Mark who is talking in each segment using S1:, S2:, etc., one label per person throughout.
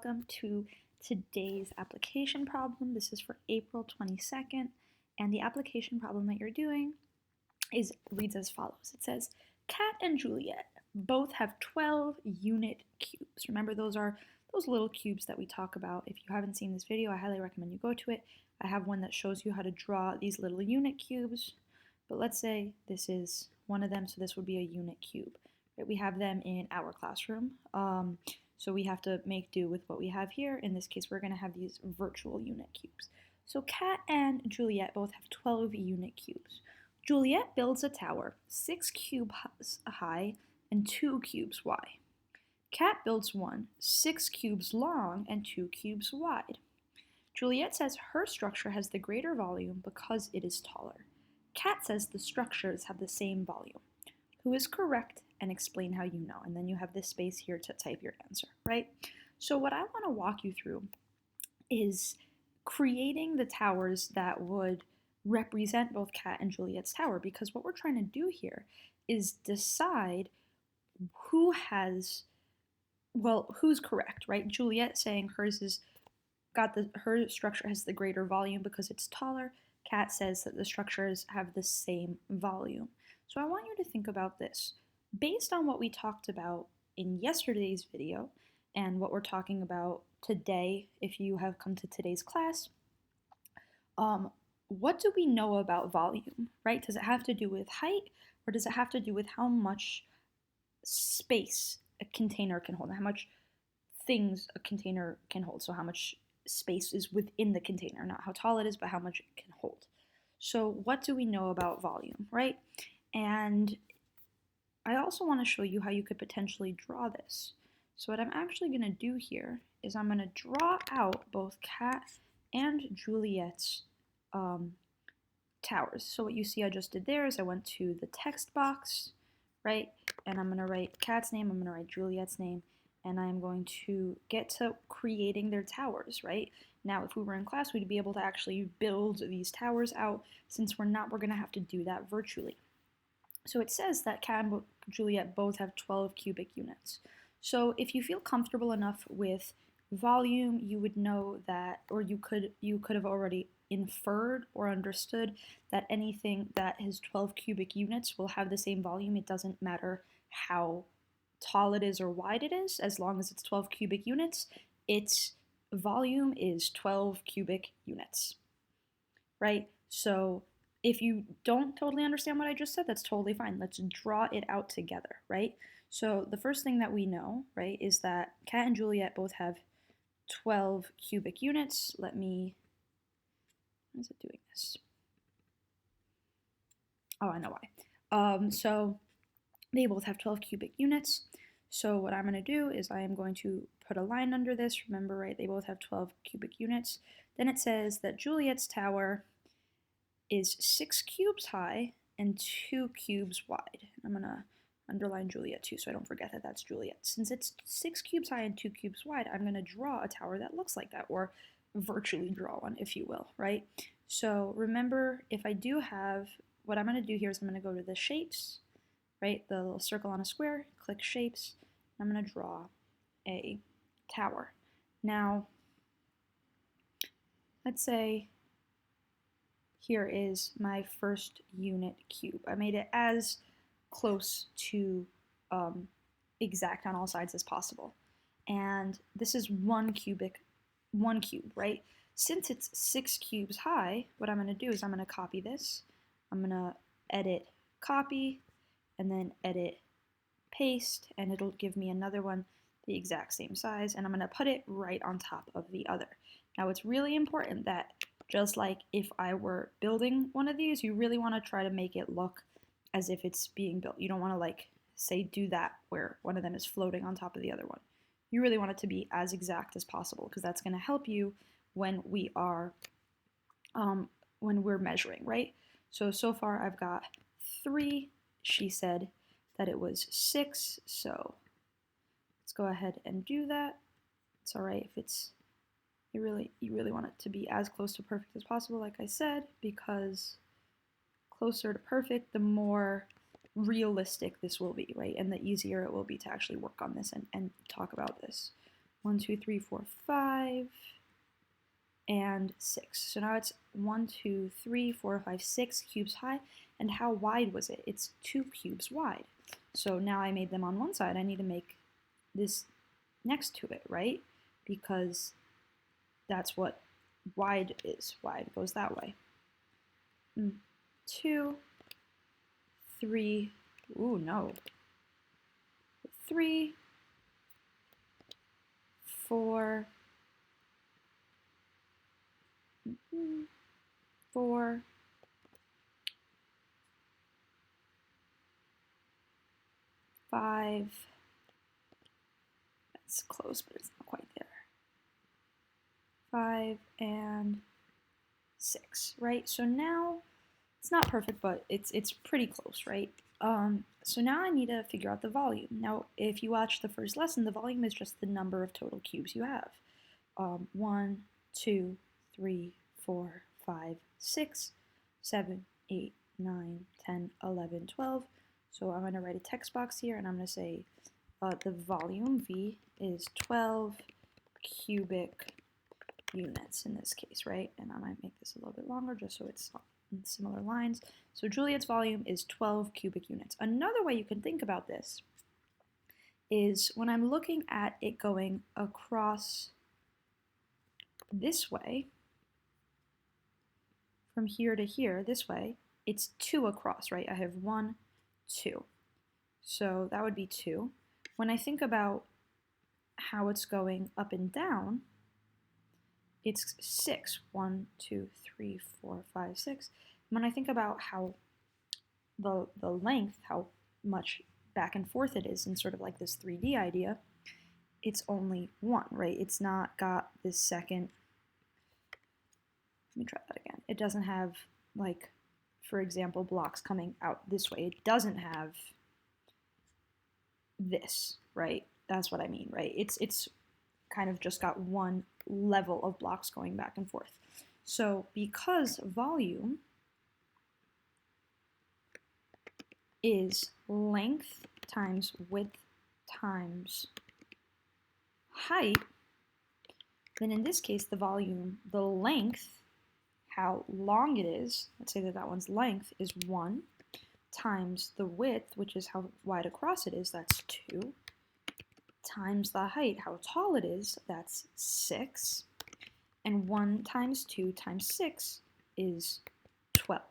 S1: Welcome to today's application problem. This is for April 22nd, and the application problem that you're doing reads as follows. It says, Kat and Juliet both have 12 unit cubes. Remember, those are those little cubes that we talk about. If you haven't seen this video, I highly recommend you go to it. I have one that shows you how to draw these little unit cubes, but let's say this is one of them, so this would be a unit cube. Right? We have them in our classroom. So we have to make do with what we have here. In this case, we're going to have these virtual unit cubes. So Kat and Juliet both have 12 unit cubes. Juliet builds a tower 6 cubes high and 2 cubes wide. Kat builds one 6 cubes long and 2 cubes wide. Juliet says her structure has the greater volume because it is taller. Kat says the structures have the same volume. Who is correct, and explain how you know. And then you have this space here to type your answer, right? So what I want to walk you through is creating the towers that would represent both Kat and Juliet's tower, because what we're trying to do here is decide who's correct, right? Juliet saying her structure has the greater volume because it's taller. Kat says that the structures have the same volume. So I want you to think about this. Based on what we talked about in yesterday's video and what we're talking about today, if you have come to today's class, what do we know about volume, right? Does it have to do with height, or does it have to do with how much space a container can hold, how much things a container can hold? So how much space is within the container, not how tall it is, but how much it can hold. So what do we know about volume, right? And I also want to show you how you could potentially draw this. So what I'm actually going to do here is I'm going to draw out both Kat and Juliet's towers. So what you see I just did there is I went to the text box, right? And I'm going to write Kat's name, I'm going to write Juliet's name, and I'm going to get to creating their towers, right? Now, if we were in class, we'd be able to actually build these towers out. Since we're not, we're going to have to do that virtually. So it says that Kat and Juliet both have 12 cubic units. So if you feel comfortable enough with volume, you would know that, or you could have already inferred or understood that anything that has 12 cubic units will have the same volume. It doesn't matter how tall it is or wide it is, as long as it's 12 cubic units, its volume is 12 cubic units, right? So if you don't totally understand what I just said, that's totally fine. Let's draw it out together, right? So the first thing that we know, right, is that Kat and Juliet both have 12 cubic units. Why is it doing this? Oh, I know why. So they both have 12 cubic units. So what I'm going to do is I am going to put a line under this. Remember, right, they both have 12 cubic units. Then it says that Juliet's tower is 6 cubes high and 2 cubes wide. I'm going to underline Juliet too, so I don't forget that that's Juliet. Since it's 6 cubes high and 2 cubes wide, I'm going to draw a tower that looks like that, or virtually draw one, if you will, right? So remember, if I do have, what I'm going to do here is I'm going to go to the shapes, right? The little circle on a square, click shapes. I'm going to draw a tower. Now, let's say here is my first unit cube. I made it as close to exact on all sides as possible. And this is one cube, right? Since it's 6 cubes high, what I'm going to do is I'm going to copy this. I'm going to edit copy, and then edit paste, and it'll give me another one the exact same size, and I'm going to put it right on top of the other. Now, it's really important that just like if I were building one of these, you really want to try to make it look as if it's being built. You don't want to, like, say, do that where one of them is floating on top of the other one. You really want it to be as exact as possible, because that's going to help you when we are when we're measuring, right? So far I've got 3. She said that it was 6, so let's go ahead and do that. It's all right if it's you really want it to be as close to perfect as possible, like I said, because closer to perfect, the more realistic this will be, right? And the easier it will be to actually work on this and talk about this. 1, 2, 3, 4, 5, and 6. So now it's 1, 2, 3, 4, 5, 6 cubes high. And how wide was it? It's 2 cubes wide. So now I made them on one side. I need to make this next to it, right? Because that's what wide is. Wide goes that way. 2, 3, ooh, no. 3, 4, 4, 5, that's close, but it's not quite there. 5 and 6, right? So now it's not perfect, but it's pretty close, right? So now I need to figure out the volume. Now, if you watch the first lesson, the volume is just the number of total cubes you have. 1, 2, 3, 4, 5, 6, 7, 8, 9, 10, 11, 12. So I'm going to write a text box here, and I'm going to say the volume, V, is 12 cubic units in this case, right? And I might make this a little bit longer just so it's in similar lines. So Juliet's volume is 12 cubic units. Another way you can think about this is when I'm looking at it going across this way, from here to here, this way, it's 2 across, right? I have 1, 2. So that would be 2. When I think about how it's going up and down, it's 6. 1, 2, 3, 4, 5, 6. When I think about how the length, how much back and forth it is in sort of like this 3D idea, it's only 1, right? It's not got this second, let me try that again. It doesn't have, like, for example, blocks coming out this way. It doesn't have this, right? That's what I mean, right? It's kind of just got one level of blocks going back and forth. So because volume is length times width times height, then in this case the volume, the length, how long it is, let's say that that one's length is 1, times the width, which is how wide across it is, that's 2, times the height, how tall it is, that's 6, and 1 times 2 times 6 is 12,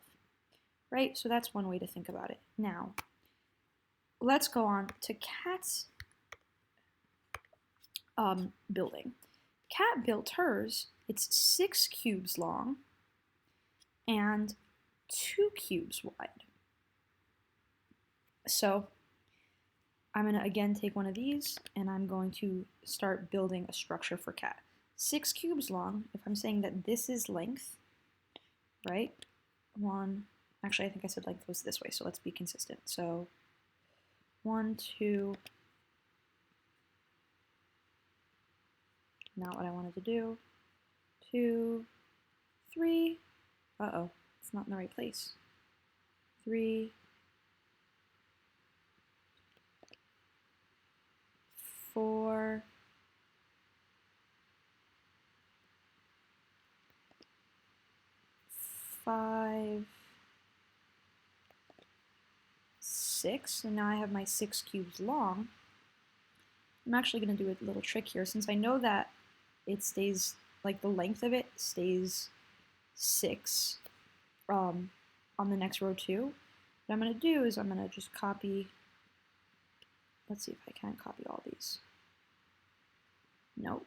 S1: right? So that's one way to think about it. Now, let's go on to Kat's building. Kat built hers, it's 6 cubes long and 2 cubes wide. So I'm going to again take one of these and I'm going to start building a structure for Kat. 6 cubes long, if I'm saying that this is length, right? Actually I think I said length was this way, so let's be consistent. So 1, 2, not what I wanted to do, 2, 3, uh-oh, it's not in the right place, 3, 4, 5, 6, and now I have my 6 cubes long. I'm actually going to do a little trick here, since I know that it stays, like the length of it stays 6 on the next row too. What I'm going to do is I'm going to just copy, let's see if I can copy all these. Nope.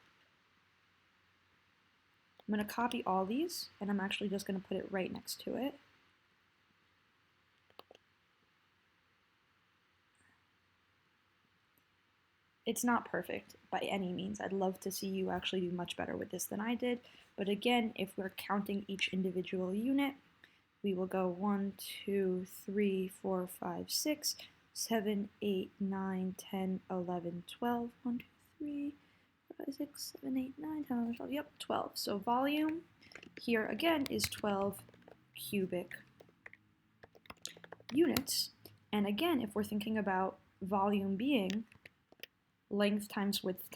S1: I'm going to copy all these, and I'm actually just going to put it right next to it. It's not perfect by any means. I'd love to see you actually do much better with this than I did. But again, if we're counting each individual unit, we will go 1, 2, 3, 4, 5, 6, 7, 8, 9, 10, 11, 12. 1, 2, 3, 4, 5, 6, 7, 8, 9, 10, 11, 12. Yep, 12. So volume here again is 12 cubic units. And again, if we're thinking about volume being length times width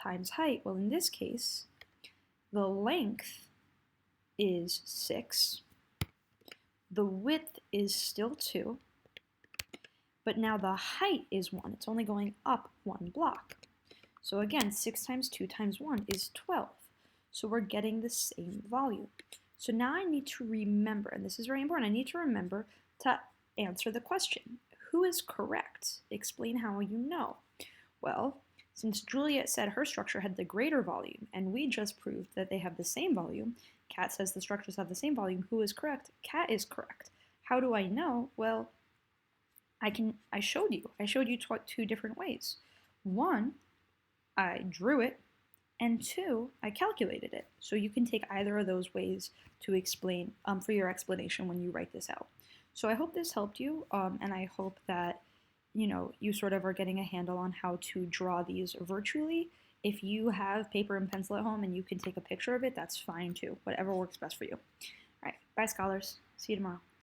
S1: times height. Well, in this case, the length is 6. The width is still 2. But now the height is 1. It's only going up 1 block. So again, 6 times 2 times 1 is 12. So we're getting the same volume. So now I need to remember, and this is very important, I need to remember to answer the question. Who is correct? Explain how you know. Well, since Juliet said her structure had the greater volume, and we just proved that they have the same volume, Kat says the structures have the same volume, who is correct? Kat is correct. How do I know? Well, I showed you. I showed you two different ways. One, I drew it, and 2, I calculated it. So you can take either of those ways to explain for your explanation when you write this out. So I hope this helped you, and I hope that you sort of are getting a handle on how to draw these virtually. If you have paper and pencil at home and you can take a picture of it, that's fine too. Whatever works best for you. All right, bye scholars. See you tomorrow.